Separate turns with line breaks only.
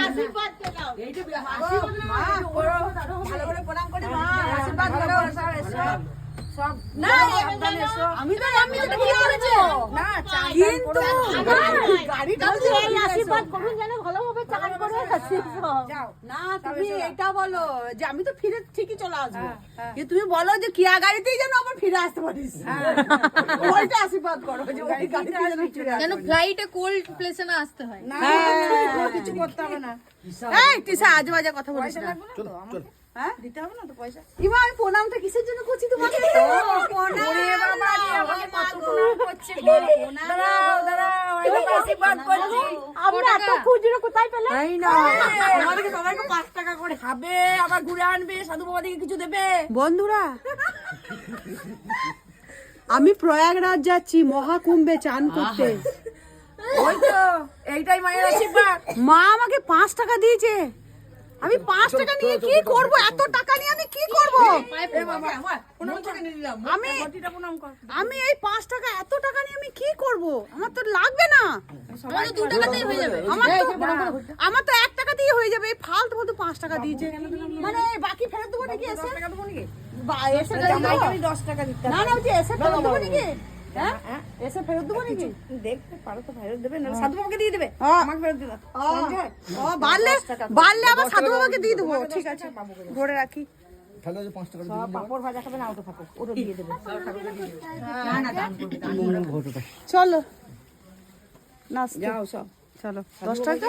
আশীর্বাদ দাও।
ভালো করে প্রণাম করি মা, আশীর্বাদ করো। সব না আমি তো কি করেছো না কিন্তু গাড়িটা
এই আশীর্বাদ করুন যেন ভালোভাবে চান করে
যাও না তুমি এটা বলো যে আমি তো ফিরে ঠিকই চলে আসবো, কিন্তু তুমি বলো যে কিয়া গাড়িতেই যেন আবার ফিরে আসতে পারিস, ওইটা আশীর্বাদ করো যে ওই গাড়িতে
যেন ফ্লাইটে কোল্ড প্লেসে না আসতে হয়।
না কিছু করতে হবে না। এই টিসা আজ বাজে কথা বলিস না। হ্যাঁ দিতে হবে না তো পয়সা। ইমা আমি প্রণামটা কিসের জন্য করছি তোমাকে? ওরে বাবা রে আমাকে কত প্রণাম করছে গো। দাঁড়াও দাঁড়াও আমি আশীর্বাদ করছি।
আমরা এত খুচরো কোথায় পেলে?
তাই না আমাদেরকে সবাইকে 5 টাকা করে খাবে, আবার ঘুরে আনবে, সাধু বাবা থেকে কিছু দেবে। বন্ধুরা আমি প্রয়াগরাজ যাচ্ছি মহাকুম্ভে চান করতে। ওই তো এইটাই মায়ের আশীর্বাদ। মা আমাকে 5 টাকা দিয়েছে, আমি 5 টাকা নিয়ে কি করব? এত টাকা নিয়ে আমি কি করব? আমি এই 5 টাকা এত টাকা নিয়ে আমি কি করব? আমার তো লাগবে না,
আমার তো 2 টাকাতেই হয়ে যাবে।
আমার তো 1 টাকা দিয়ে হয়ে যাবে। এই ফালতু ফালতু 5 টাকা দিয়েছে, মানে বাকি ফেরত দেবো নাকি? এসে এসে আমি 10 টাকা দিতে না না, এসে ফেরত দেবো নাকি? হ্যাঁ এসে ফেরত দেবো নাকি? দেখতে পারো তো ফেরত দেবে, না সাধু বাবাকে দিয়ে দেবে, আমাকে ফেরত দিবে। ও বাড়লে বাড়লে আবার সাধু বাবাকে দিয়ে দেবো। ঠিক আছে ধরে রাখি।
তাহলে 5 টাকা
সব পাপড় ভাজা খাবে না, ওটা থাকুক, ওটা দিয়ে দেবে। চলো না যাও সব, চলো 10 টাকা।